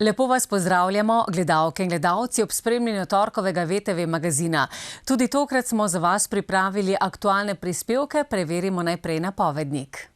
Lepo vas pozdravljamo, gledalke in gledalci, ob spremljanju torkovega VTV magazina. Tudi tokrat smo za vas pripravili aktualne prispevke, preverimo najprej napovednik.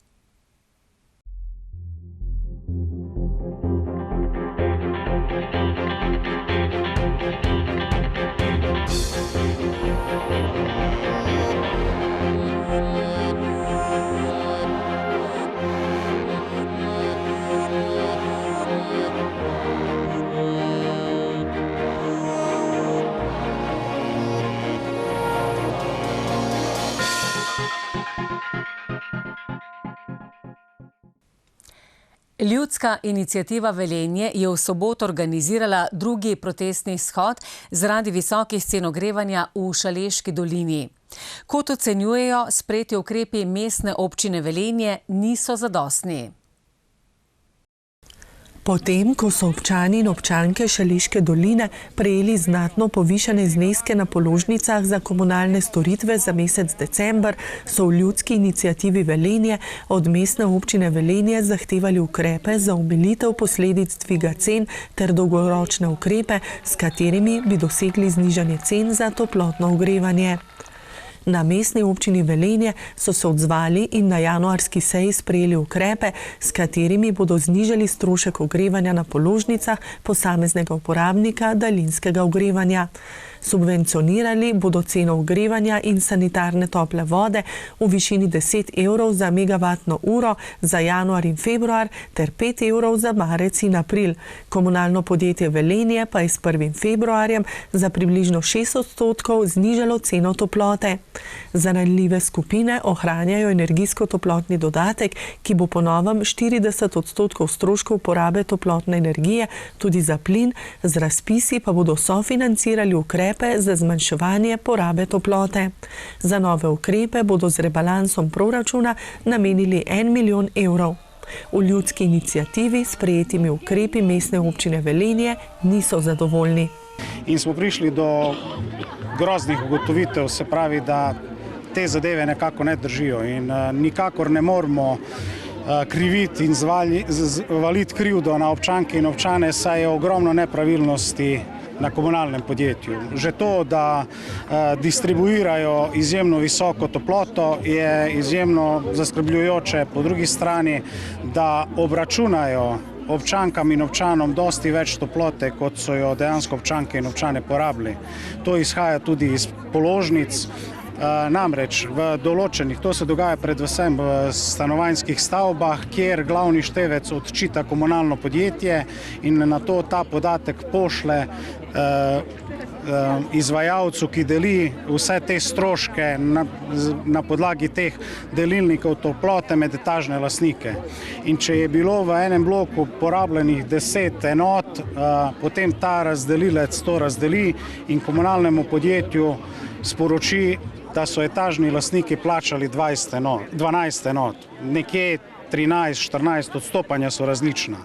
Ljudska iniciativa Velenje je v soboto organizirala drugi protestni shod zaradi visokih cen ogrevanja v Šaleški dolini. Kot ocenjujejo, sprejeti ukrepi mestne občine Velenje niso zadostni. Potem, ko so občani in občanke Šaleške doline prejeli znatno povišane zneske na položnicah za komunalne storitve za mesec december, so v Ljudski iniciativi Velenje od mestne občine Velenje zahtevali ukrepe za omilitev posledic dviga cen ter dolgoročne ukrepe, s katerimi bi dosegli znižanje cen za toplotno ogrevanje. Na mestni občini Velenje so se odzvali in na januarski seji sprejeli ukrepe, s katerimi bodo znižali strošek ogrevanja na položnicah posameznega uporabnika daljinskega ogrevanja. Subvencionirali bodo ceno ogrevanja in sanitarne tople vode v višini 10 evrov za megavatno uro za januar in februar ter 5 evrov za marec in april. Komunalno podjetje Velenje pa je s 1. februarjem za približno 6% znižalo ceno toplote. Za ranljive skupine ohranjajo energijsko-toplotni dodatek, ki bo po novem 40% stroškov porabe toplotne energije, tudi za plin, z razpisi pa bodo sofinancirali ukrepe za zmanjševanje porabe toplote. Za nove ukrepe bodo z rebalansom proračuna namenili 1 milijon evrov. V Ljudski iniciativi s sprejetimi ukrepi mestne občine Velenje niso zadovoljni. In smo prišli do groznih ugotovitev, se pravi, da te zadeve nekako ne držijo in nikakor ne moramo kriviti in valiti krivdo na občanke in občane, saj je ogromno nepravilnosti na komunalnem podjetju. Že to, da distribuirajo izjemno visoko toploto, je izjemno zaskrbljujoče. Po drugi strani, da obračunajo občankam in občanom dosti več toplote, kot so jo dejansko občanke in občane porabili. To izhaja tudi iz položnic. Namreč v določenih, to se dogaja predvsem v stanovanjskih stavbah, kjer glavni števec odčita komunalno podjetje in na to ta podatek pošle izvajalcu, ki deli vse te stroške na podlagi teh delilnikov toplote med etažne lastnike. In če je bilo v enem bloku porabljenih 10 enot, potem ta razdelilec to razdeli in komunalnemu podjetju sporoči, da so etažni lastniki plačali 12 enot. Nekje 13-14 odstopanja so različna.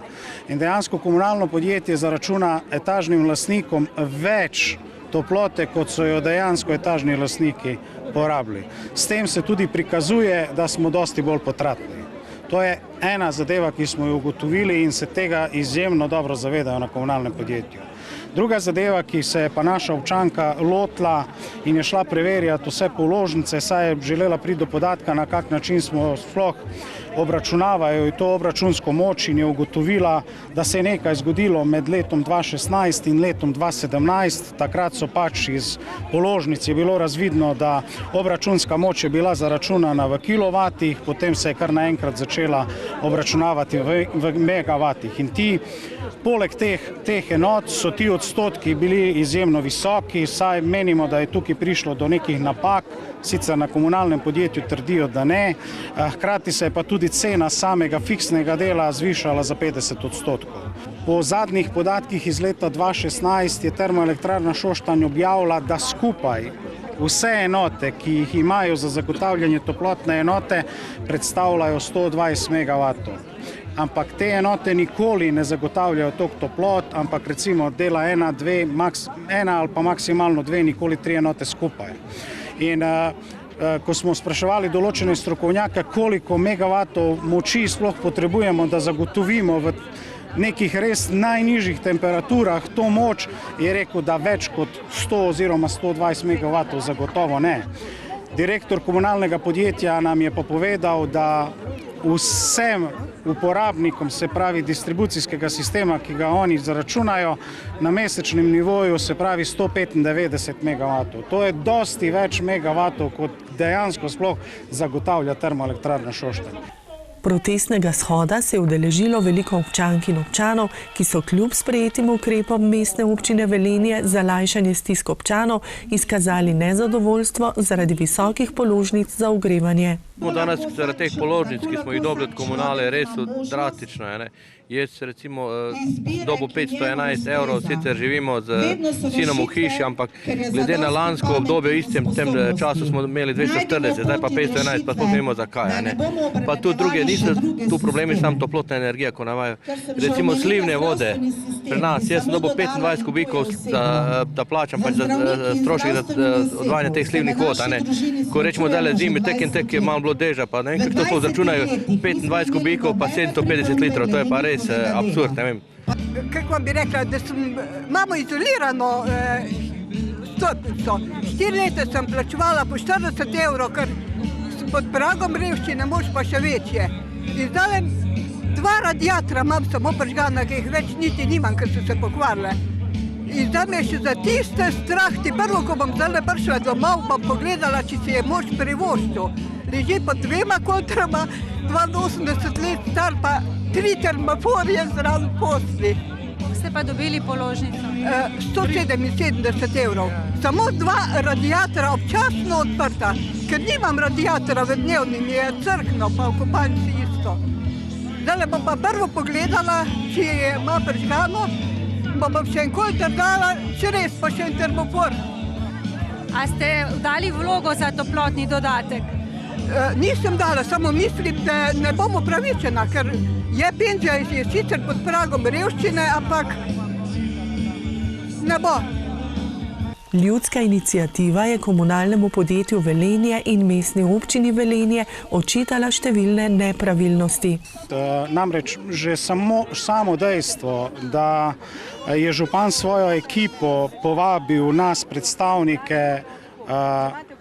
In dejansko komunalno podjetje zaračuna etažnim lastnikom več toplote, kot so jo dejansko etažni lastniki porabili. S tem se tudi prikazuje, da smo dosti bolj potratni. To je ena zadeva, ki smo jo ugotovili in se tega izjemno dobro zavedajo na komunalnem podjetju. Druga zadeva, ki se je pa naša občanka lotila in je šla preverjati vse položnice, saj je želela priti do podatka, na kak način smo sploh obračunavajo to obračunsko moč, in je ugotovila, da se je nekaj zgodilo med letom 2016 in letom 2017. Takrat so pač iz položnic je bilo razvidno, da obračunska moč je bila zaračunana v kilovatih, potem se je kar naenkrat začela obračunavati v megavatih. In poleg teh enot so ti odstotki bili izjemno visoki, saj menimo, da je tukaj prišlo do nekih napak, sicer na komunalnem podjetju trdijo, da ne. Hkrati se je pa tudi cena samega fiksnega dela zvišala za 50%. Po zadnjih podatkih iz leta 2016 je Termoelektrarna Šoštanj objavila, da skupaj vse enote, ki jih imajo za zagotavljanje toplotne enote, predstavljajo 120 megavatov. Ampak te enote nikoli ne zagotavljajo toliko toplot, ampak recimo dela ena ali pa maksimalno 2, nikoli 3 enote skupaj. In ko smo spraševali določene strokovnjake, koliko megavatov moči sploh potrebujemo, da zagotovimo nekih res najnižjih temperaturah to moč, je rekel, da več kot 100 oziroma 120 MW zagotovo ne. Direktor komunalnega podjetja nam je pa povedal, da vsem uporabnikom, se pravi distribucijskega sistema, ki ga oni zaračunajo, na mesečnem nivoju, se pravi 195 MW. To je dosti več megavatov, kot dejansko sploh zagotavlja termoelektrarna Šoštanj. Protestnega shoda se je udeležilo veliko občank in občanov, ki so kljub sprejetim ukrepom Mestne občine Velenje za lajšanje stisk občanov izkazali nezadovoljstvo zaradi visokih položnic za ogrevanje. Danes zaradi teh položnic, ki smo jih dobili od komunale, res drastično je. Jaz recimo dobil 511 €, sicer živimo z sinom v hiši, ampak glede na lansko obdobje v istem tem času smo imeli 240, zdaj pa 511, pa sploh ne vemo zakaj. Pa tudi druge, niso tu problemi, samo toplotna energija, ko navajo. Recimo slivne vode pri nas, jaz sem dobil 25 kubikov, da plačam pač za strošek za odvajanje teh slivnih vod. Ko rečemo, da je zimi, tek in tek je malo bilo deža, pa ne vem, kako to zračunajo, 25 kubikov pa 750 litrov, to je pa res absurd, ne vem. Kako vam bi rekla, da imamo izolirano stopnico. 4 leta sem plačevala po 40 €, ker pod pragom revščine, mož pa še večje. In zdaj 2 radiatora imam samo prižgana, ki jih več niti nimam, ker so se pokvarile. In zdaj me še za tiste strahti, prvo, ko bom zdaj prišla domov, bom pogledala, če si je mož privoščil. Leži pod 2 kontrama, 82 let star, pa 3 termoforje zraven posli. Ste pa dobili položnico? 177 €. Samo 2 radiatora občasno odprta, ker nimam radiatora v dnevni, mi je crkno, pa v kopalnici isto. Zdaj bom pa prvo pogledala, če je ima prižgano, pa bom še en kolter dala, če res pa še en termofor. A ste dali vlogo za toplotni dodatek? Nisem dala, samo mislim, da ne bom upravičena, ker je penzija je sicer pod pragom revščine, ampak ne bo. Ljudska iniciativa je komunalnemu podjetju Velenje in Mestni občini Velenje očitala številne nepravilnosti. Namreč že samo dejstvo, da je župan svojo ekipo povabil nas predstavnike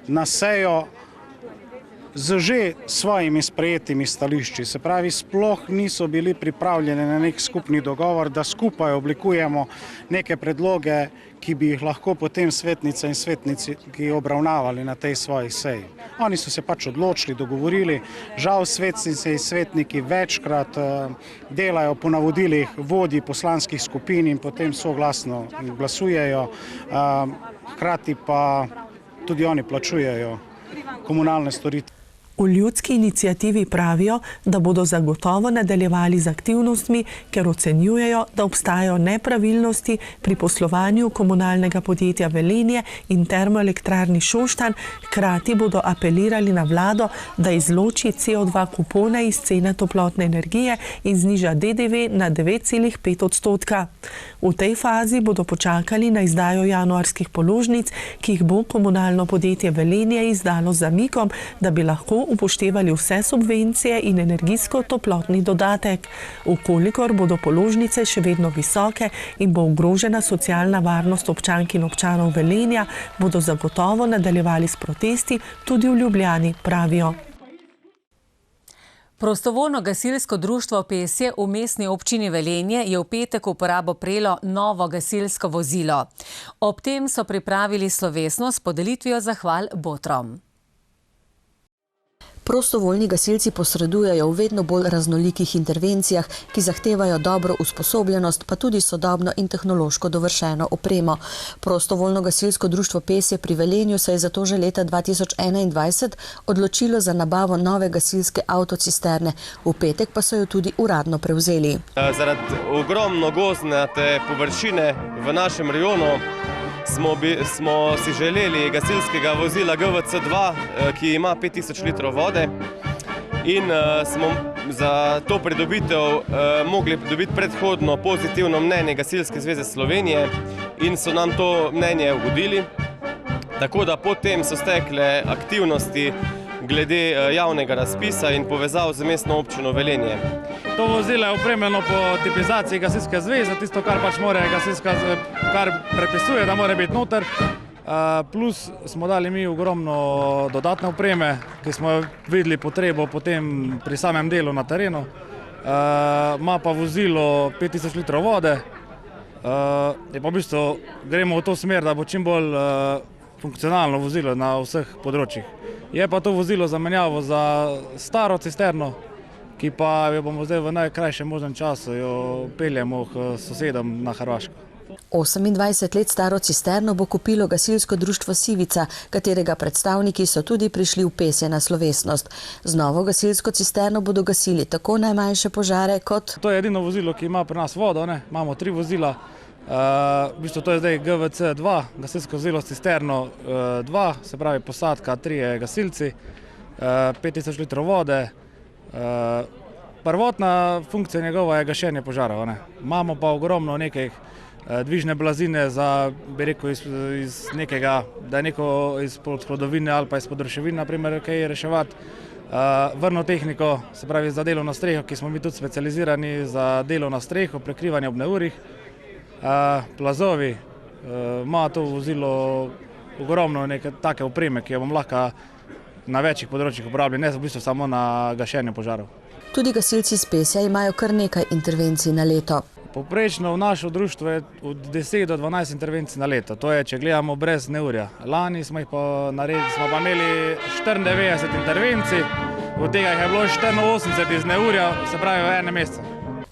na sejo z že svojimi sprejetimi stališči. Se pravi, sploh niso bili pripravljeni na nek skupni dogovor, da skupaj oblikujemo neke predloge, ki bi jih lahko potem svetnice in svetnici obravnavali na tej svoji seji. Oni so se pač odločili, dogovorili. Žal svetnice in svetniki večkrat delajo po navodilih vodji poslanskih skupin in potem soglasno glasujejo, hkrati pa tudi oni plačujejo komunalne storitve. V ljudski iniciativi pravijo, da bodo zagotovo nadaljevali z aktivnostmi, ker ocenjujejo, da obstajajo nepravilnosti pri poslovanju komunalnega podjetja Velenje in termoelektrarni Šoštanj, hkrati bodo apelirali na vlado, da izloči CO2 kupone iz cene toplotne energije in zniža DDV na 9,5 %. V tej fazi bodo počakali na izdajo januarskih položnic, ki jih bo komunalno podjetje Velenje izdalo z zamikom, da bi lahko upoštevali vse subvencije in energijsko-toplotni dodatek. Vkolikor bodo položnice še vedno visoke in bo ogrožena socialna varnost občank in občanov Velenja, bodo zagotovo nadaljevali s protesti tudi v Ljubljani, pravijo. Prostovoljno gasilsko društvo Pesje v Mestni občini Velenje je v petek v uporabo prejelo novo gasilsko vozilo. Ob tem so pripravili slovesnost s podelitvijo zahval botrom. Prostovoljni gasilci posredujejo v vedno bolj raznolikih intervencijah, ki zahtevajo dobro usposobljenost, pa tudi sodobno in tehnološko dovršeno opremo. Prostovoljno gasilsko društvo Pesje pri Velenju se je zato že leta 2021 odločilo za nabavo nove gasilske avtocisterne. V petek pa so jo tudi uradno prevzeli. Zaradi ogromno gozdnate površine v našem rajonu smo si želeli gasilskega vozila GVC2, ki ima 5000 litrov vode, in smo za to pridobitev mogli dobiti predhodno pozitivno mnenje Gasilske zveze Slovenije in so nam to mnenje ugodili. Tako da potem so stekle aktivnosti glede javnega razpisa in povezav z mestno občino Velenje. To vozilo je opremljeno po tipizaciji Gasilske zveze, tisto, kar pač kar prepisuje, da mora biti noter. Plus smo dali mi ogromno dodatne opreme, ki smo videli potrebo potem pri samem delu na terenu. Ima pa vozilo 5000 litrov vode. Je pa v bistvu gremo v to smer, da bo čim bolj funkcionalno vozilo na vseh področjih. Je pa to vozilo zamenjavo za staro cisterno, ki pa jo bomo zdaj v najkrajšem možnem času jo peljemo k sosedom na Hrvaško. 28 let staro cisterno bo kupilo gasilsko društvo Sivica, katerega predstavniki so tudi prišli v Pesje na slovesnost. Z novo gasilsko cisterno bodo gasili tako najmanjše požare kot... To je edino vozilo, ki ima pri nas vodo, ne? Imamo 3 vozila. V bistvu to je zdaj GVC 2, gasilsko vozilo s cisterno 2, se pravi posadka 3 gasilci, 5000 litrov vode. Prvotna funkcija njegova je gašenje požarov, ne? Imamo pa ogromno nekaj dvižne blazine za, bi rekel, iz nekega, da je neko izpod hlodovine ali pa izpod ruševin, naprimer, kaj reševati. Vrno tehniko, se pravi za delo na streho, ki smo mi tudi specializirani za delo na streho, prekrivanje ob neurih. Plazovi, ima to vozilo ogromno neke take opreme, ki jo bom lahko na večjih področjih uporabljali, ne v bistvu samo na gašenje požarov. Tudi gasilci iz Pesja imajo kar nekaj intervencij na leto. Poprečno v našo društvo je od 10 do 12 intervencij na leto. To je, če gledamo brez neurja. Lani smo pa imeli 94 intervencij, od tega jih je bilo 84 iz neurja, se pravi v enem mesecu.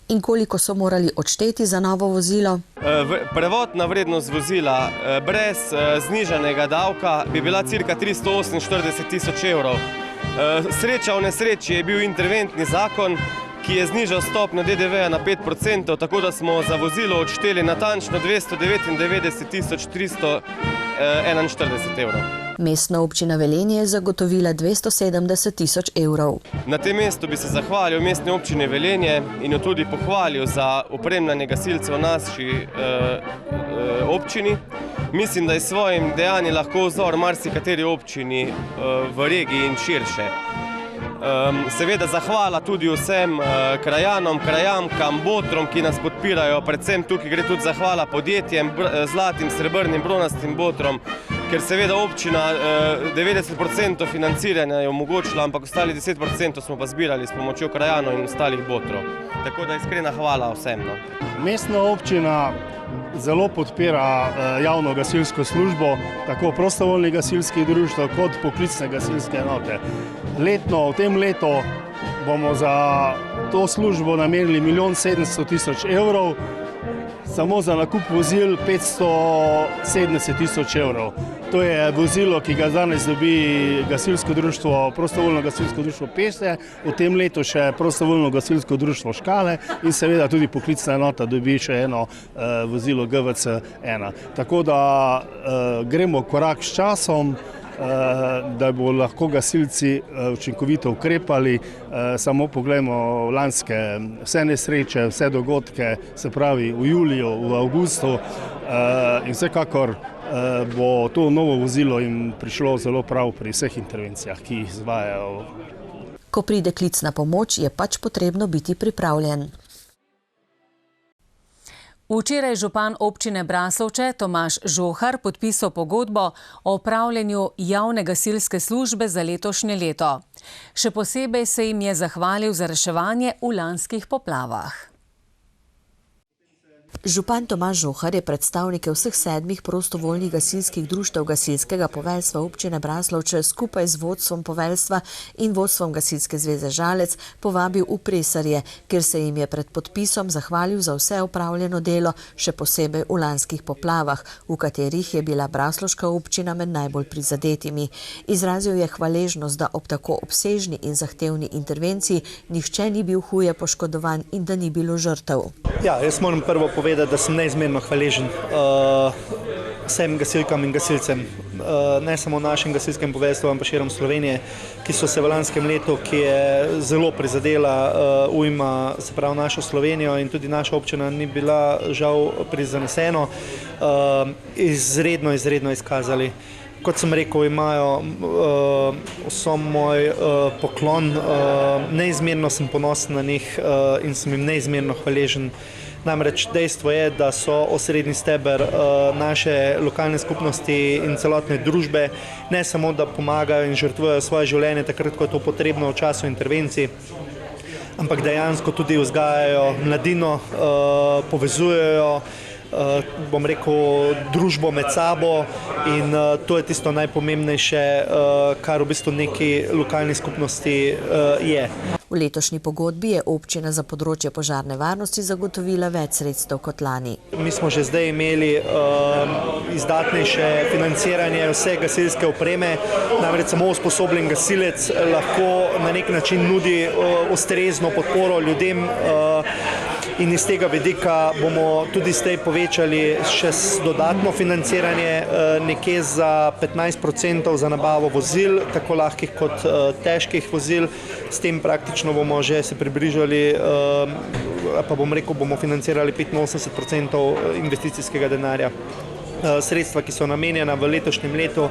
In koliko so morali odšteti za novo vozilo? Prvotna vrednost vozila brez znižanega davka bi bila cirka 348 000 evrov. Sreča v nesreči je bil interventni zakon, ki je znižal stopnjo DDV-ja na 5%, tako da smo za vozilo odšteli natančno 299 341 evrov. Mestna občina Velenje je zagotovila 270 000 evrov. Na tem mestu bi se zahvalil mestni občini Velenje in jo tudi pohvalil za opremljanje gasilcev v naši občini. Mislim, da je svojim dejanjem lahko vzor marsikateri občini v regiji in širše. Seveda zahvala tudi vsem krajanom, krajamkam, botrom, ki nas podpirajo, predvsem tukaj gre tudi zahvala podjetjem, zlatim, srebrnim, bronastim botrom, ker seveda občina 90% financiranja je omogočila, ampak ostali 10% smo pa zbirali s pomočjo krajanov in ostalih botrov. Tako da iskrena hvala vsem. Mestna občina zelo podpira javno gasilsko službo, tako prostovoljnih gasilskih društev kot poklicne gasilske enote. Letno, v tem letu bomo za to službo namenili 1 700 000 evrov, samo za nakup vozil 570 000 evrov. To je vozilo, ki ga danes dobi gasilsko društvo, prostovoljno gasilsko društvo Pesje, v tem letu še prostovoljno gasilsko društvo Škale in seveda tudi poklicna enota dobi še eno vozilo GVC 1. Tako da gremo korak s časom, da bo lahko gasilci učinkovito ukrepali. Samo pogledajmo lanske vse nesreče, vse dogodke, se pravi v juliju, v avgustu in vsekakor bo to novo vozilo jim prišlo zelo prav pri vseh intervencijah, ki jih izvajajo. Ko pride klic na pomoč, je pač potrebno biti pripravljen. Včeraj župan občine Braslovče Tomaž Žohar podpisal pogodbo o opravljanju javne gasilske službe za letošnje leto. Še posebej se jim je zahvalil za reševanje v lanskih poplavah. Župan Tomaž Žohar je predstavnike vseh 7 prostovoljnih gasilskih društev gasilskega poveljstva občine Braslovče skupaj z vodstvom poveljstva in vodstvom Gasilske zveze Žalec povabil v Presarje, kjer se jim je pred podpisom zahvalil za vse opravljeno delo, še posebej v lanskih poplavah, v katerih je bila braslovška občina med najbolj prizadetimi. Izrazil je hvaležnost, da ob tako obsežni in zahtevni intervenciji nihče ni bil huje poškodovan in da ni bilo žrtev. Ja, jaz moram prvo povedati, da sem neizmerno hvaležen vsem gasilkam in gasilcem, ne samo našem gasilskem poveljstvu, ampak širom Slovenije, ki so se v lanskem letu, ki je zelo prizadela ujma, se pravi našo Slovenijo in tudi naša občina ni bila žal prizaneseno, izredno izkazali. Kot sem rekel, imajo vso moj poklon, neizmerno sem ponosen na njih in sem jim neizmerno hvaležen. Namreč dejstvo je, da so osrednji steber naše lokalne skupnosti in celotne družbe, ne samo, da pomagajo in žrtvujejo svoje življenje takrat, ko je to potrebno v času intervencij, ampak dejansko tudi vzgajajo mladino, povezujejo, bom rekel, družbo med sabo in to je tisto najpomembnejše, kar v bistvu neki lokalni skupnosti je. V letošnji pogodbi je občina za področje požarne varnosti zagotovila več sredstev kot lani. Mi smo že zdaj imeli izdatnejše financiranje vse gasilske opreme, namreč samo usposobljen gasilec lahko na nek način nudi ustrezno podporo ljudem in iz tega vidika bomo tudi zdaj povečali še dodatno financiranje nekje za 15% za nabavo vozil, tako lahkih kot težkih vozil, s tem praktično bomo že se približali, pa bom rekel, bomo financirali 85% investicijskega denarja. Sredstva, ki so namenjena v letošnjem letu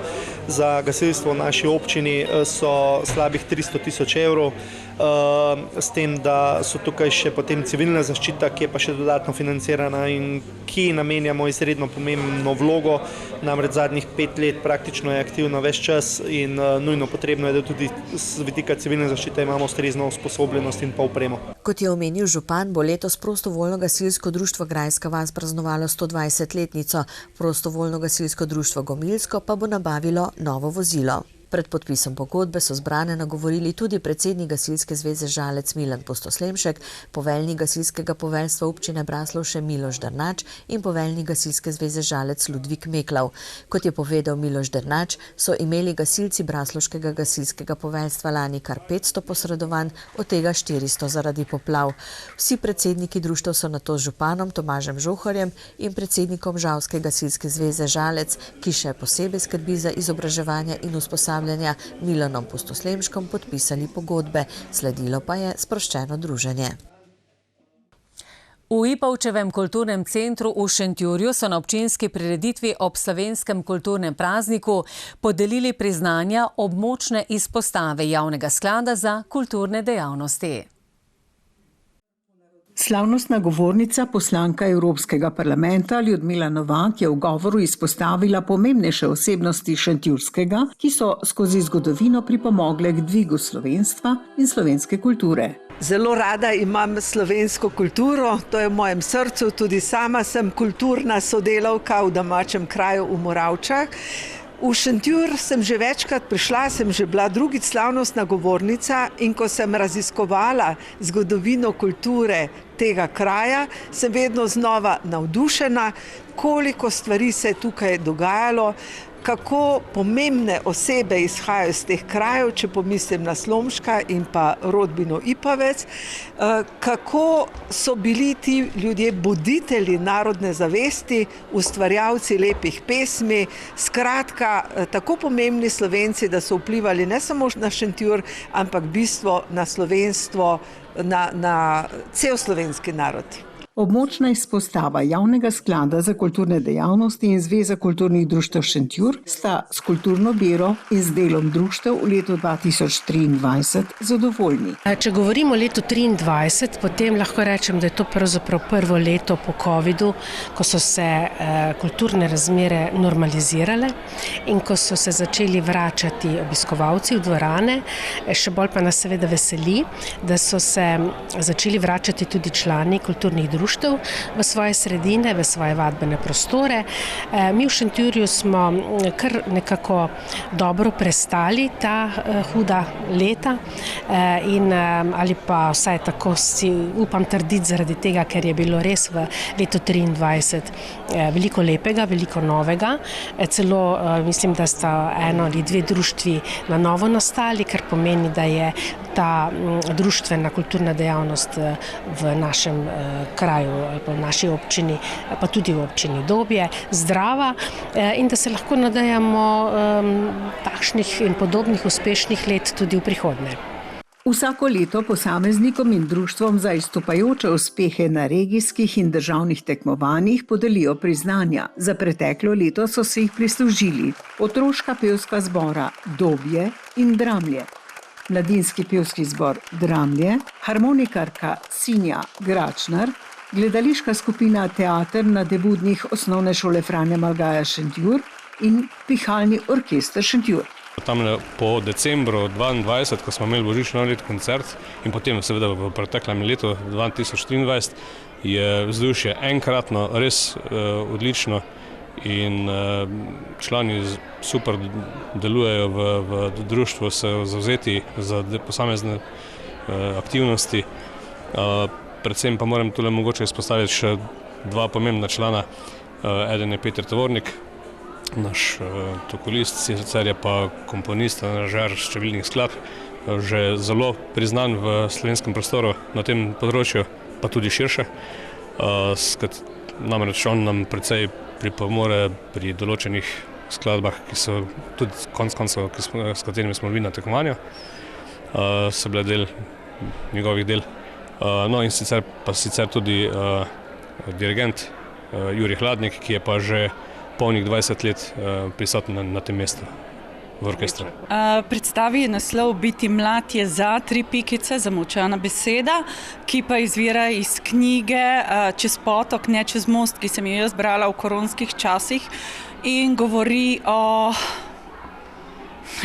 za gasilstvo v naši občini, so slabih 300 000 evrov, s tem, da so tukaj še potem civilna zaščita, ki je pa še dodatno financirana in ki namenjamo izredno pomembno vlogo, namreč zadnjih 5 let praktično je aktivna ves čas in nujno potrebno je, da tudi z vidika civilne zaščite imamo ustrezno usposobljenost in pa opremo. Kot je omenil župan, bo letos prostovoljno gasilsko društvo Grajska vas praznovalo 120-letnico, prostovoljno gasilsko društvo Gomilsko pa bo nabavilo novo vozilo. Pred podpisom pogodbe so zbrane nagovorili tudi predsednik Gasilske zveze Žalec Milan Pustoslemšek, poveljnik gasilskega poveljstva občine Braslovše Miloš Drnač in poveljnik Gasilske zveze Žalec Ludvik Meklav. Kot je povedal Miloš Drnač, so imeli gasilci Braslovškega gasilskega poveljstva lani kar 500 posredovanj, od tega 400 zaradi poplav. Vsi predsedniki društev so nato z županom Tomažem Žoharjem in predsednikom Žalske gasilske zveze Žalec, ki še posebej skrbi za izobraževanje in usposabljanje, Milanom Pustoslemškom podpisali pogodbe. Sledilo pa je sproščeno druženje. V Ipavčevem kulturnem centru v Šentjurju so na občinski prireditvi ob slovenskem kulturnem prazniku podelili priznanja območne izpostave javnega sklada za kulturne dejavnosti. Slavnostna govornica, poslanka Evropskega parlamenta Ljudmila Novak je v govoru izpostavila pomembnejše osebnosti šentjurskega, ki so skozi zgodovino pripomogle k dvigu slovenstva in slovenske kulture. Zelo rada imam slovensko kulturo, to je v mojem srcu, tudi sama sem kulturna sodelavka v domačem kraju v Moravčah. V Šentjur sem že večkrat prišla, sem že bila drugič slavnostna govornica in ko sem raziskovala zgodovino kulture tega kraja, sem vedno znova navdušena, koliko stvari se je tukaj dogajalo, kako pomembne osebe izhajajo iz teh krajev, če pomislim na Slomška in pa rodbino Ipavec, kako so bili ti ljudje buditelji narodne zavesti, ustvarjalci lepih pesmi, skratka, tako pomembni Slovenci, da so vplivali ne samo na Šentjur, ampak bistvo na slovenstvo, na cel slovenski narod. Območna izpostava javnega sklada za kulturne dejavnosti in Zveza kulturnih društev Šentjur sta s kulturno biro in z delom društev v letu 2023 zadovoljni. Če govorimo o letu 2023, potem lahko rečem, da je to pravzaprav prvo leto po covidu, ko so se kulturne razmere normalizirale in ko so se začeli vračati obiskovalci v dvorane. Še bolj pa nas seveda veseli, da so se začeli vračati tudi člani kulturnih društev v svoje sredine, v svoje vadbene prostore. Mi v Šentjurju smo kar nekako dobro prestali ta huda leta in ali pa vsaj tako si upam trditi zaradi tega, ker je bilo res v letu 2023 veliko lepega, veliko novega. Celo mislim, da sta eno ali dve društvi na novo nastali, kar pomeni, da je ta društvena kulturna dejavnost v našem kraju, v naši občini, pa tudi v občini Dobje, zdrava in da se lahko nadejamo takšnih in podobnih uspešnih let tudi v prihodnje. Vsako leto posameznikom in društvom za izstopajoče uspehe na regijskih in državnih tekmovanjih podelijo priznanja. Za preteklo leto so se jih prislužili otroška pevska zbora Dobje in Dramlje, mladinski pevski zbor Dramlje, harmonikarka Sinja Gračnar, gledališka skupina Teater na debudnih osnovne šole Franja Malgaja Šentjur in pihalni orkester Šentjur. Tamle po decembru 2022, ko smo imeli božično let koncert in potem seveda v preteklem letu 2023, je vzdušje enkratno res odlično in člani super delujejo v društvu, se zavzeti za posamezne aktivnosti. Predvsem pa moram tule mogoče izpostaviti še dva pomembna člana. Eden je Peter Tovornik, naš tokolist, sicer je pa komponist, aranžer številnih skladb, že zelo priznan v slovenskem prostoru na tem področju, pa tudi širše. Namreč on nam precej pripomore pri določenih skladbah, ki so tudi konec koncev, s katerimi smo bili na tekmovanju, so bile del njegovih del. No in sicer tudi dirigent Jurij Hladnik, ki je pa že polnih 20 let prisoten na tem mestu v orkestru. Predstavi je naslov Biti mlad je za 3 pikice, zamolčana beseda, ki pa izvira iz knjige Čez potok, ne čez most, ki sem jo jaz brala v koronskih časih in govori o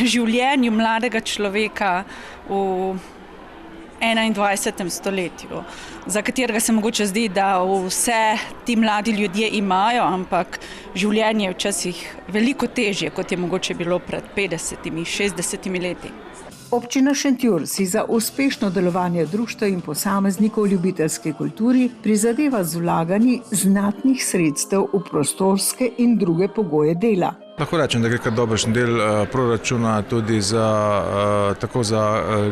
življenju mladega človeka v 21. stoletju, za katerega se mogoče zdi, da vse ti mladi ljudje imajo, ampak življenje je včasih veliko težje, kot je mogoče bilo pred 50, 60 leti. Občina Šentjur si za uspešno delovanje društev in posameznikov v ljubiteljski kulturi prizadeva z vlaganji znatnih sredstev v prostorske in druge pogoje dela. Lahko rečem, da gre kar dobršen del proračuna tudi tako za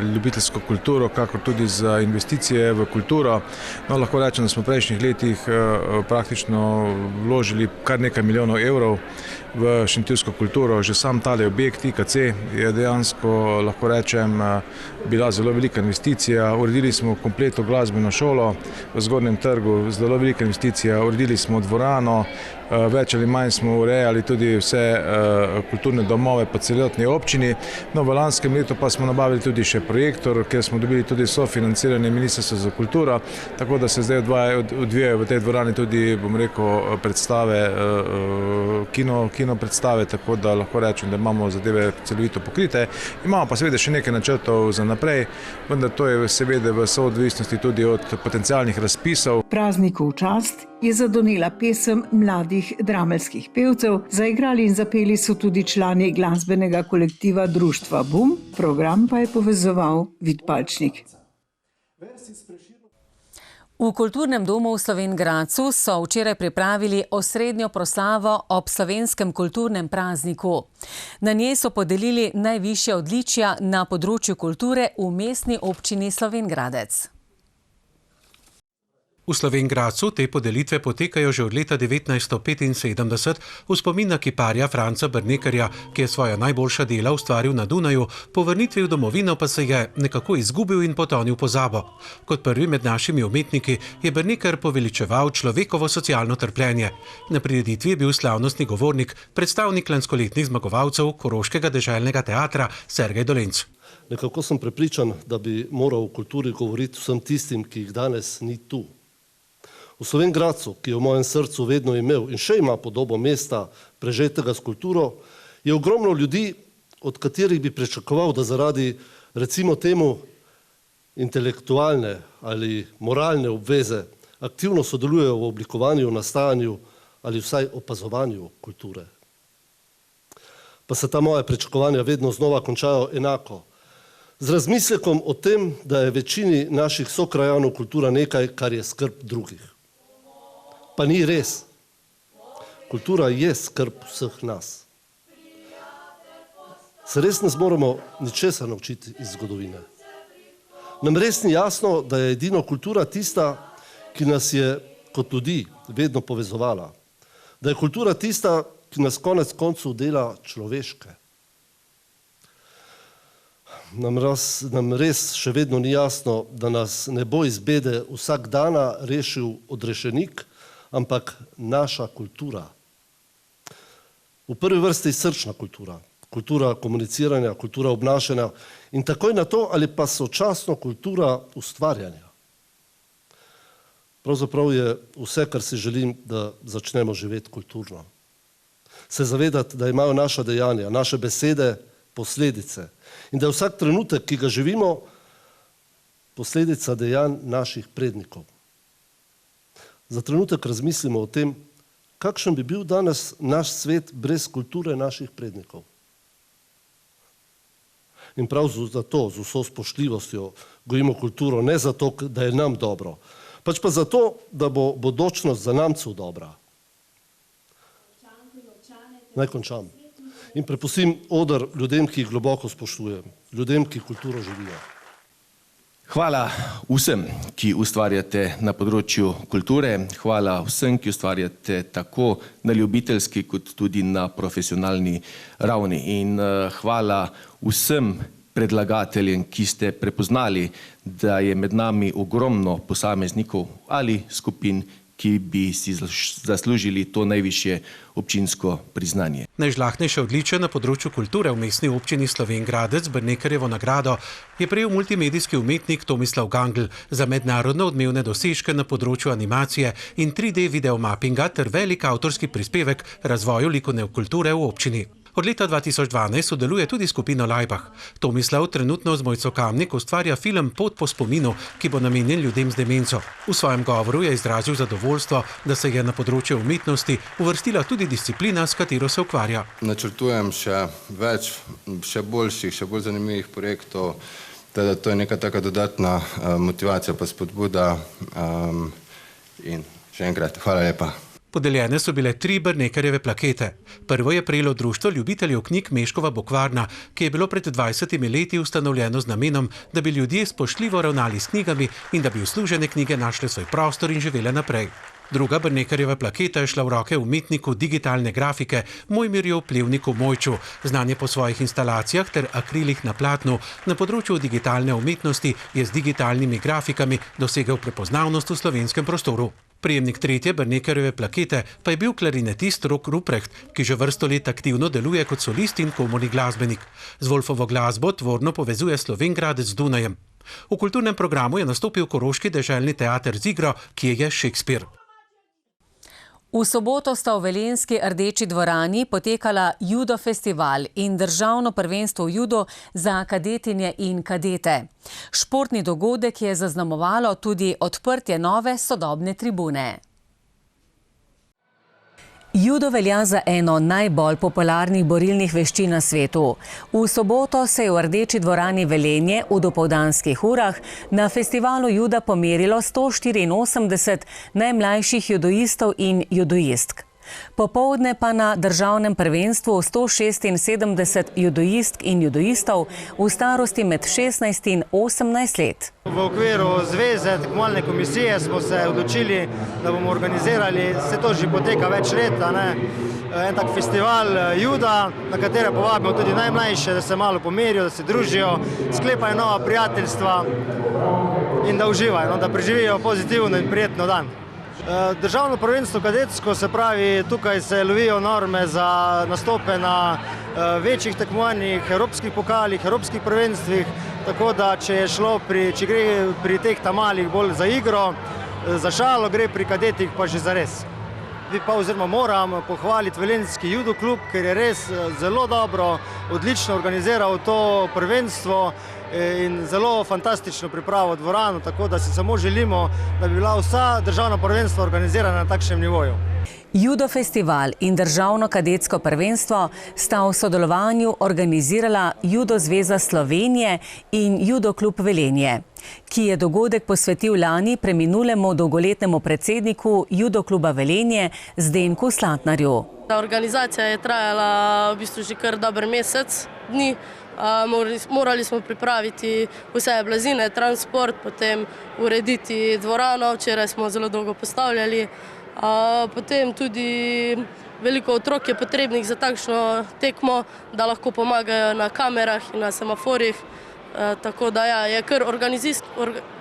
ljubiteljsko kulturo, kakor tudi za investicije v kulturo. No, lahko rečem, da smo v prejšnjih letih praktično vložili kar nekaj milijonov evrov v šentjursko kulturo. Že sam tale objekt IKC je dejansko, lahko rečem, bila zelo velika investicija. Uredili smo kompletno glasbeno šolo v Zgornjem trgu, zelo velika investicija. Uredili smo dvorano, več ali manj smo urejali tudi vse kulturne domove po celotni občini. No, v lanskem letu pa smo nabavili tudi še projektor, kjer smo dobili tudi sofinanciranje Ministrstva za kulturo, tako da se zdaj odvijajo v tej dvorani tudi, bom rekel, predstave, kino predstave, tako da lahko rečem, da imamo zadeve celovito pokrite. Imamo pa seveda še nekaj načrtov za naprej, vendar to je seveda v soodvisnosti tudi od potencialnih razpisov. Prazniku v čast je zadonela pesem mladih drameljskih pevcev, zaigrali in zapeli so tudi člani glasbenega kolektiva društva Bum, program pa je povezoval Vid Palčnik. V Kulturnem domu v Slovenj Gradcu so včeraj pripravili osrednjo proslavo ob slovenskem kulturnem prazniku. Na njej so podelili najvišja odličja na področju kulture v mestni občini Slovenj Gradec. V Slovenj Gradcu te podelitve potekajo že od leta 1975 v spomin na kiparja Franca Brnekerja, ki je svoja najboljša dela ustvaril na Dunaju, po vrnitvi v domovino pa se je nekako izgubil in potonil v pozabo. Kot prvi med našimi umetniki je Brneker poveličeval človekovo socialno trpljenje. Na prireditvi je bil slavnostni govornik, predstavnik lanskoletnih zmagovalcev Koroškega deželnega teatra Sergej Dolenc. Nekako sem prepričan, da bi moral v kulturi govoriti vsem tistim, ki jih danes ni tu. V Slovenj Gradcu, ki je v mojem srcu vedno imel in še ima podobo mesta prežetega s kulturo, je ogromno ljudi, od katerih bi pričakoval, da zaradi, recimo temu, intelektualne ali moralne obveze aktivno sodelujejo v oblikovanju, nastajanju ali vsaj opazovanju kulture. Pa se ta moja pričakovanja vedno znova končajo enako. Z razmislekom o tem, da je večini naših sokrajanov kultura nekaj, kar je skrb drugih. Pa ni res. Kultura je skrb vseh nas. Se res ne zmoremo ničesar naučiti iz zgodovine. Nam res ni jasno, da je edino kultura tista, ki nas je kot ljudi vedno povezovala. Da je kultura tista, ki nas konec koncev dela človeške. nam res še vedno ni jasno, da nas ne bo iz bede vsak dana rešil odrešenik, ampak naša kultura. V prvi vrsti srčna kultura, kultura komuniciranja, kultura obnašanja in takoj na to ali pa sočasno kultura ustvarjanja. Pravzaprav je vse, kar si želim, da začnemo živeti kulturno. Se zavedati, da imajo naša dejanja, naše besede posledice in da je vsak trenutek, ki ga živimo, posledica dejanj naših prednikov. Za trenutek razmislimo o tem, kakšen bi bil danes naš svet brez kulture naših prednikov. In prav zato, z vso spoštljivostjo, gojimo kulturo, ne zato, da je nam dobro, pač pa zato, da bo bodočnost za namcev dobra. Naj končam. In prepustim oder ljudem, ki jih globoko spoštujem, ljudem, ki kulturo živijo. Hvala vsem, ki ustvarjate na področju kulture, hvala vsem, ki ustvarjate tako na ljubiteljski kot tudi na profesionalni ravni. In hvala vsem predlagateljem, ki ste prepoznali, da je med nami ogromno posameznikov ali skupin, ki bi si zaslužili to najvišje občinsko priznanje. Najžlahtnejše odličje na področju kulture v mestni občini Slovenj Gradec Brnekerjevo nagrado je prejel multimedijski umetnik Tomislav Gangl za mednarodno odmevne dosežke na področju animacije in 3D videomappinga ter velik avtorski prispevek razvoju likovne kulture v občini. Od leta 2012 sodeluje tudi skupina Laibach. Tomislav trenutno z Mojco Kamnik ustvarja film Pot po spominu, ki bo namenjen ljudem z demenco. V svojem govoru je izrazil zadovoljstvo, da se je na področju umetnosti uvrstila tudi disciplina, s katero se ukvarja. Načrtujem še več, še boljših, še bolj zanimivih projektov, teda to je neka taka dodatna motivacija pa spodbuda in še enkrat hvala lepa. Podeljene so bile 3 Brnekerjeve plakete. Prvo je prejelo Društvo ljubiteljev knjig Meškova Bokvarna, ki je bilo pred 20 leti ustanovljeno z namenom, da bi ljudje spoštljivo ravnali s knjigami in da bi uslužene knjige našle svoj prostor in živele naprej. Druga Brnekerjeva plaketa je šla v roke umetniku digitalne grafike Mojmirju Plevniku Mojču, znanje po svojih instalacijah ter akrilih na platnu. Na področju digitalne umetnosti je z digitalnimi grafikami dosegel prepoznavnost v slovenskem prostoru. Prejemnik 3. Brnekerjeve plakete pa je bil klarinetist Rok Ruprecht, ki že vrsto let aktivno deluje kot solist in komorni glasbenik. Z Wolfovo glasbo tvorno povezuje Slovenj Gradec z Dunajem. V kulturnem programu je nastopil Koroški deželni teater z igro, ki je Shakespeare. V soboto sta v velenjski Rdeči dvorani potekala judo festival in državno prvenstvo v judo za kadetinje in kadete. Športni dogodek je zaznamovalo tudi odprtje nove sodobne tribune. Judo velja za eno najbolj popularnih borilnih veščin na svetu. V soboto se je v Rdeči dvorani Velenje v dopoldanskih urah na festivalu juda pomerilo 184 najmlajših judoistov in judoistk. Popoldne pa na državnem prvenstvu 176 judoistk in judoistov v starosti med 16 in 18 let. V okviru Zveze tekmovalne komisije smo se odločili, da bomo organizirali, se to že poteka več let, en tak festival juda, na katere povabimo tudi najmlajše, da se malo pomerijo, da se družijo, sklepajo nova prijateljstva in da uživajo, da preživijo pozitivno in prijetno dan. Državno prvenstvo kadetsko, se pravi, tukaj se lovijo norme za nastope na večjih tekmovanjih, evropskih pokalih, evropskih prvenstvih, tako da če gre pri teh malih bolj za igro, za šalo, gre pri kadetih pa že za res. Moram pohvaliti velenjski judo klub, ker je res zelo dobro, odlično organiziral to prvenstvo in zelo fantastično pripravo dvorano, tako da si samo želimo, da bi bila vsa državna prvenstva organizirana na takšnem nivoju. Judo festival in državno kadetsko prvenstvo sta v sodelovanju organizirala Judo zveza Slovenije in Judo klub Velenje, ki je dogodek posvetil lani preminulemu dolgoletnemu predsedniku Judo kluba Velenje Zdenku Slatnarju. Organizacija je trajala v bistvu že kar dober mesec dni. Morali smo pripraviti vse blazine, transport, potem urediti dvorano, včeraj smo zelo dolgo postavljali. Potem tudi veliko otrok je potrebnih za takšno tekmo, da lahko pomagajo na kamerah in na semaforjih. Tako da ja, je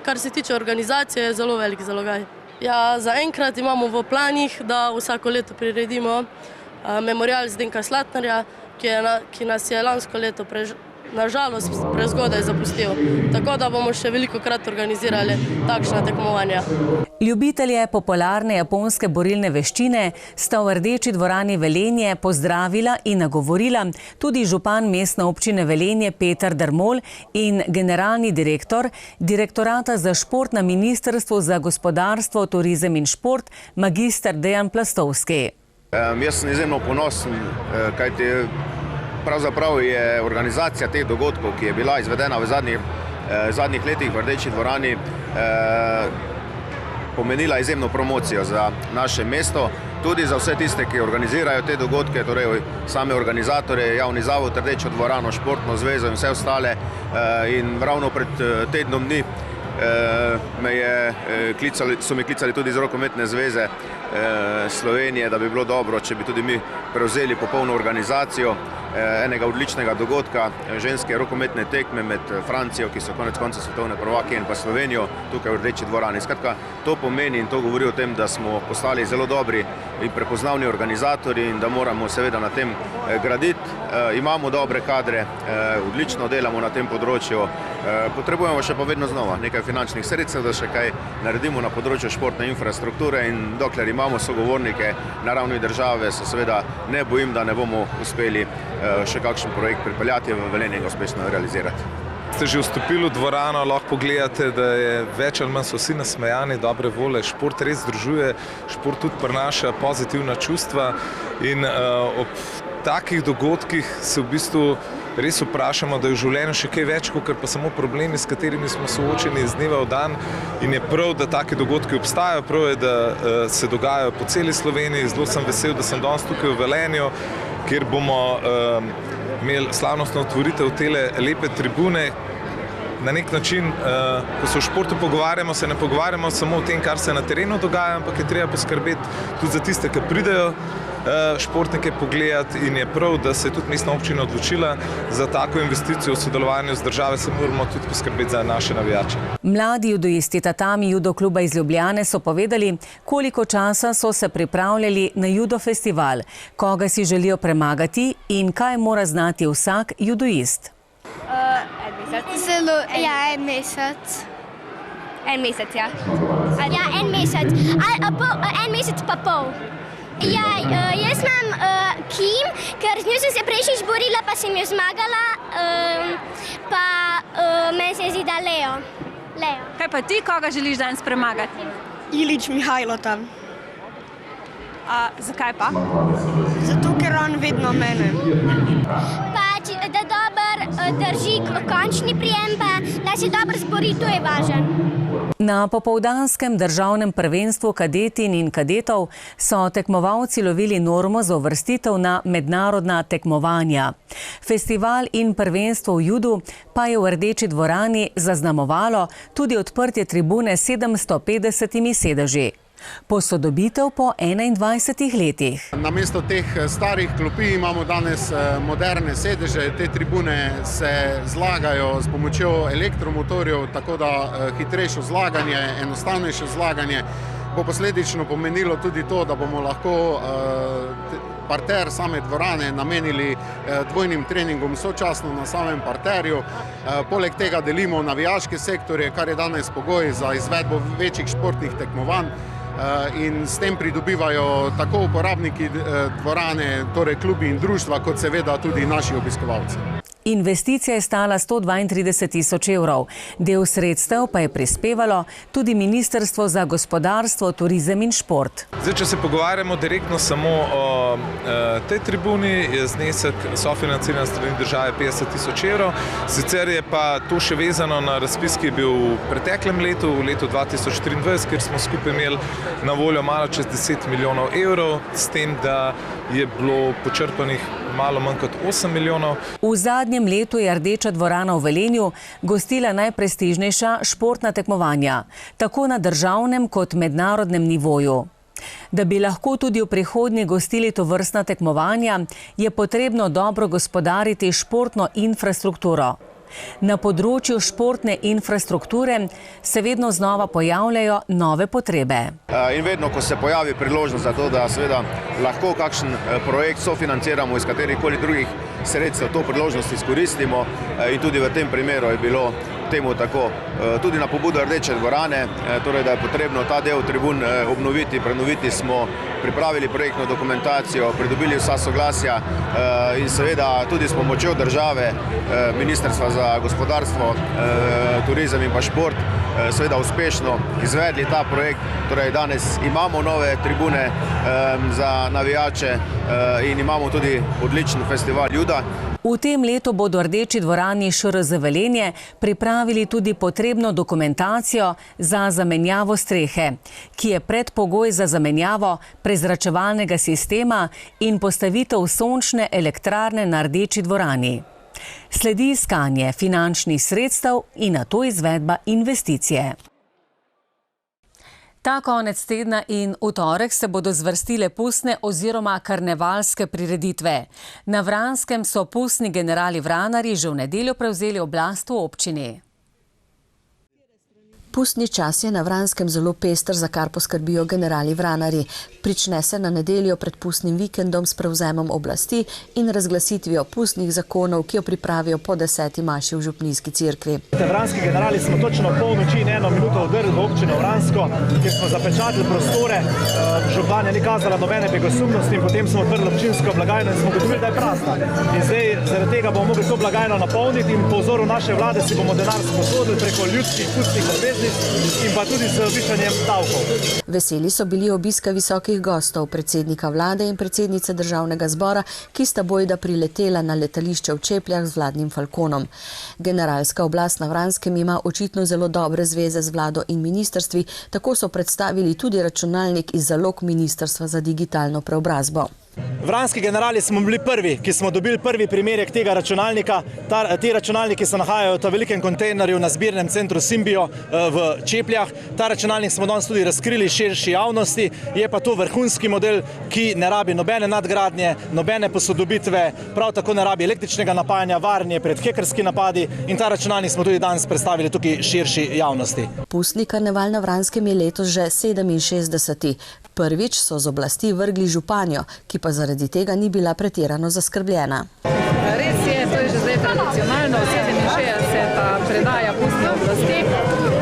kar se tiče organizacije, je zelo velik zalogaj. Ja, zaenkrat imamo v planih, da vsako leto priredimo memorial Zdenka Slatnarja, ki nas je lansko leto nažalost prezgodaj zapustil. Tako da bomo še velikokrat organizirali takšna tekmovanja. Ljubitelje popularne japonske borilne veščine sta v Rdeči dvorani Velenje pozdravila in nagovorila tudi župan mestne občine Velenje Peter Dermol in generalni direktor Direktorata za šport na Ministrstvu za gospodarstvo, turizem in šport, magister Dejan Plastovski. Jaz sem izjemno ponosen, kajti pravzaprav je organizacija teh dogodkov, ki je bila izvedena v zadnjih letih v Rdeči dvorani, pomenila izjemno promocijo za naše mesto, tudi za vse tiste, ki organizirajo te dogodke, torej same organizatorje, javni zavod, Rdečo dvorano, športno zvezo in vse ostale. In ravno pred tednom dni so me klicali tudi iz Rokometne zveze Slovenije, da bi bilo dobro, če bi tudi mi prevzeli popolno organizacijo enega odličnega dogodka, ženske rokometne tekme med Francijo, ki so konec konca svetovne prvake, in pa Slovenijo tukaj v Rdeči dvorani. Skratka, to pomeni in to govori o tem, da smo postali zelo dobri in prepoznavni organizatorji in da moramo seveda na tem graditi. Imamo dobre kadre, odlično delamo na tem področju, potrebujemo še pa vedno znova nekaj finančnih sredstev, da še kaj naredimo na področju športne infrastrukture, in dokler imamo sogovornike na ravni države, se seveda ne bojim, da ne bomo uspeli še kakšen projekt pripeljati v Velenje in uspešno realizirati. Ste že vstopili v dvorano, lahko pogledate, da je več ali manj so vsi nasmejani, dobre volje. Šport res združuje, šport tudi prinaša pozitivna čustva in ob takih dogodkih se v bistvu res vprašamo, da je v življenju še kaj več, kot pa samo problemi, s katerimi smo soočeni iz dneva v dan, in je prav, da take dogodki obstajajo, prav je, da se dogajajo po celi Sloveniji. Zelo sem vesel, da sem danes tukaj v Velenju, kjer bomo imeli slavnostno otvoritev tele lepe tribune. Na nek način, ko se v športu pogovarjamo, se ne pogovarjamo samo o tem, kar se na terenu dogaja, ampak je treba poskrbeti tudi za tiste, ki pridejo športnike pogledati, in je prav, da se je tudi mestna občina odločila za tako investicijo v sodelovanju z državo, se moramo tudi poskrbeti za naše navijače. Mladi judoisti Tatami judo kluba iz Ljubljane so povedali, koliko časa so se pripravljali na judo festival, koga si želijo premagati in kaj mora znati vsak judoist. Zelo, ja, en mesec. En mesec, ja. Ja, en mesec. En mesec pa pol. Ja, jaz imam Kim, ker z njo sem se prejšnjič borila, pa sem jo zmagala, pa meni se zdi, da Leo. Kaj pa ti, koga želiš danes premagati? Ilić Mihajlo tam. Zakaj pa? Zato, ker on vedno mene. Pač, da dober drži končni prijem, pa da se dobro zbori, to je važno. Na popoldanskem državnem prvenstvu kadetin in kadetov so tekmovalci lovili normo za uvrstitev na mednarodna tekmovanja. Festival in prvenstvo v judu pa je v Rdeči dvorani zaznamovalo tudi odprtje tribune s 750 sedeži. Posodobitev po 21 letih. Namesto teh starih klopi imamo danes moderne sedeže. Te tribune se zlagajo s pomočjo elektromotorjev, tako da hitrejše zlaganje, enostavnejše zlaganje bo posledično pomenilo tudi to, da bomo lahko parter same dvorane namenili dvojnim treningom sočasno na samem parterju. Poleg tega delimo navijaške sektorje, kar je danes pogoj za izvedbo večjih športnih tekmovanj. In s tem pridobivajo tako uporabniki dvorane, torej klubi in društva, kot seveda tudi naši obiskovalci. Investicija je stala 132 000 evrov. Del sredstev pa je prispevalo tudi Ministrstvo za gospodarstvo, turizem in šport. Zdaj, če se pogovarjamo direktno samo o tej tribuni, je znesek sofinanciranja strani države 50 000 evrov. Sicer je pa to še vezano na razpis, ki je bil v preteklem letu, v letu 2023, kjer smo skupaj imeli na voljo malo čez 10 milijonov evrov, s tem, da je bilo počrpanih malo manj kot 8 milijonov. V zadnjem letu je Rdeča dvorana v Velenju gostila najprestižnejša športna tekmovanja, tako na državnem kot mednarodnem nivoju. Da bi lahko tudi v prihodnje gostili tovrstna tekmovanja, je potrebno dobro gospodariti športno infrastrukturo. Na področju športne infrastrukture se vedno znova pojavljajo nove potrebe. In vedno, ko se pojavi priložnost za to, da seveda lahko kakšen projekt sofinanciramo iz katerihkoli drugih sredstev, to priložnost izkoristimo in tudi v tem primeru je bilo temu tako. Tudi na pobudo Rdeče dvorane, torej da je potrebno ta del tribun obnoviti, prenoviti, smo pripravili projektno dokumentacijo, pridobili vsa soglasja in seveda tudi s pomočjo države, Ministrstva za gospodarstvo, turizem in pa šport, seveda uspešno izvedli ta projekt. Torej danes imamo nove tribune za navijače in imamo tudi odličen festival Juda. V tem letu bodo Rdeči dvorani ŠRZ Velenje pripravili tudi potrebno dokumentacijo za zamenjavo strehe, ki je predpogoj za zamenjavo prezračevalnega sistema in postavitev sončne elektrarne na Rdeči dvorani. Sledi iskanje finančnih sredstev in nato izvedba investicije. Ta konec tedna in v torek se bodo zvrstile pustne oziroma karnevalske prireditve. Na Vranskem so pustni generali Vranarji že v nedeljo prevzeli oblast v občini. Pustni čas je na Vranskem zelo pester, za kar poskrbijo generali Vranarji. Prične se na nedeljo pred pustnim vikendom s prevzemom oblasti in razglasitvijo pustnih zakonov, ki jo pripravijo po 10. maši v župnijski cerkvi. Vranski generali smo točno polnoči in 1 minuto vdrli v občino Vransko, kjer smo zapečatili prostore. Županja ni kazala nobene begosumnosti in potem smo odprli občinsko blagajno in smo ugotovili, da je prazna. In zdaj zaradi tega bomo mogli to blagajno napolniti in po vzoru naše vlade si bomo denar sposodili preko ljudskih pustnih obveznic in pa tudi z višanjem davkov. Veseli so bili obiska visokih gostov, predsednika vlade in predsednice državnega zbora, ki sta bojda priletela na letališče v Čepljah z vladnim falkonom. Generalska oblast na Vranskem ima očitno zelo dobre zveze z vlado in ministrstvi, tako so predstavili tudi računalnik iz zalog Ministrstva za digitalno preobrazbo. Vranski generali smo bili prvi, ki smo dobili prvi primerek tega računalnika. Ti računalniki se nahajajo v ta velikem kontejnerju na zbirnem centru Symbio v Čepljah. Ta računalnik smo danes tudi razkrili širši javnosti. Je pa to vrhunski model, ki ne rabi nobene nadgradnje, nobene posodobitve, prav tako ne rabi električnega napajanja, varen je pred hekerski napadi in ta računalnik smo tudi danes predstavili tukaj širši javnosti. Pustni karneval na Vranskem je letos že 67. Prvič so z oblasti vrgli županjo, ki pa zaradi tega ni bila pretirano zaskrbljena. Res je, to je že zdaj tradicionalno, 67. predaja pustne oblasti.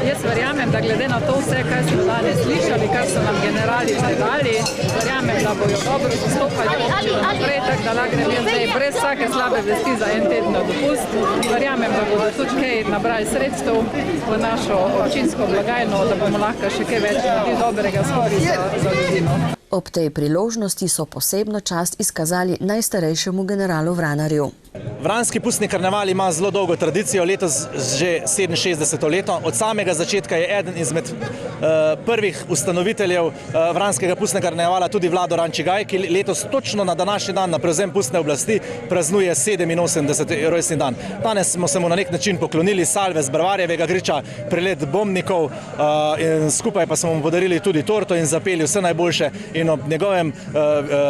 Jaz verjamem, da glede na to vse, kaj smo danes slišali, kar so nam generali predali, verjamem, da bojo dobro zastopali občino naprej, tako da lahko grem zdaj brez vsake slabe vesti za en teden na dopust. Verjamem, da bodo tudi kaj nabrali sredstev v našo občinsko blagajno, da bomo lahko še kaj več naredili dobrega skupaj za ljudino. Ob tej priložnosti so posebno čast izkazali najstarejšemu generalu Vranarju. Vranski pustni karneval ima zelo dolgo tradicijo, letos že 67. leto. Od samega začetka je eden izmed prvih ustanoviteljev Vranskega pustnega karnevala tudi Vlado Rančigaj, ki letos točno na današnji dan, na prevzem pustne oblasti, praznuje 87. rojstni dan. Danes smo se mu na nek način poklonili, salve z Brvarjevega griča, prelet bombnikov in skupaj pa smo mu podarili tudi torto in zapeli vse najboljše. In ob njegovem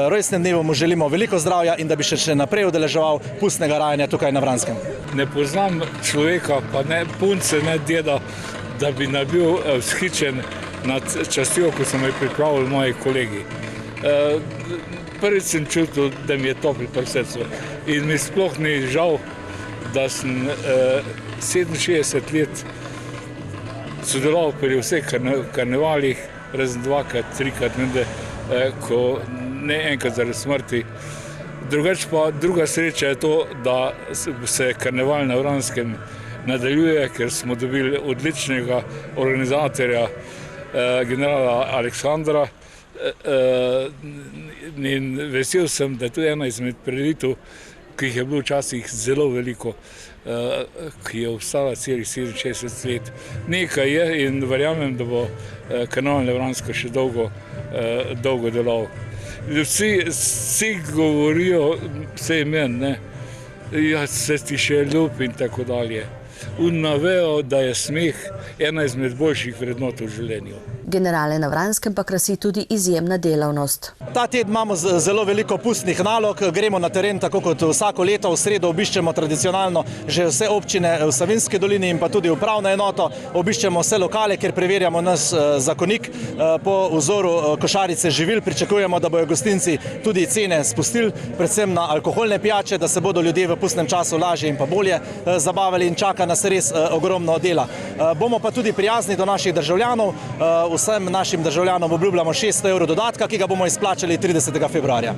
rojstnem dnevu mu želimo veliko zdravja in da bi še naprej udeleževal pustnega rajanja tukaj na Vranskem. Ne poznam človeka, pa ne punce, ne deda, da bi ne bil vzhičen nad častjo, ko so me pripravili moji kolegi. Prvič sem čutil, da mi je toplo pri srcu in mi sploh ni žal, da sem 67 let sodeloval pri vseh karnevalih, razen 2-krat, 3-krat, ko ne enkrat zaradi smrti. Drugač pa druga sreča je to, da se karneval na Vranskem nadaljuje, ker smo dobili odličnega organizatorja, generala Aleksandra. In vesel sem, da je tudi ena izmed prireditev, ki jih je bilo včasih zelo veliko, ki je obstala celih 67 let. Nekaj je in verjamem, da bo karneval na Vranskem še dolgo delal. Vsi govorijo, vse imen, ne, ja, se ti še ljub in tako dalje. navejo, da je smeh ena izmed boljših vrednot v življenju. Generale na Vranskem pa krasi tudi izjemna delavnost. Ta teden imamo zelo veliko pustnih nalog, gremo na teren tako kot vsako leto, v sredo obiščemo tradicionalno že vse občine v Savinjski dolini in pa tudi upravno enoto, obiščemo vse lokale, kjer preverjamo naš zakonik po vzoru košarice živil, pričakujemo, da bojo gostinci tudi cene spustili, predvsem na alkoholne pijače, da se bodo ljudje v pustnem času lažje in pa bolje zabavali in čaka nas res ogromno dela. Bomo pa tudi prijazni do naših državljanov, vsem našim državljanom obljubljamo 600 evrov dodatka, ki ga bomo izplačali 30. februarja.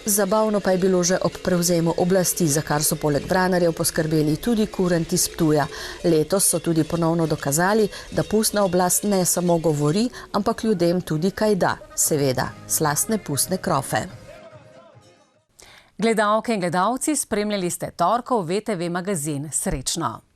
Zabavno pa je bilo že ob prevzemu oblasti, za kar so poleg Vranarjev poskrbeli tudi kurenti iz Ptuja. Letos so tudi ponovno dokazali, da pustna oblast ne samo govori, ampak ljudem tudi kaj da, seveda, slastne pustne krofe. Gledalke in gledalci, spremljali ste torkov VTV magazin. Srečno!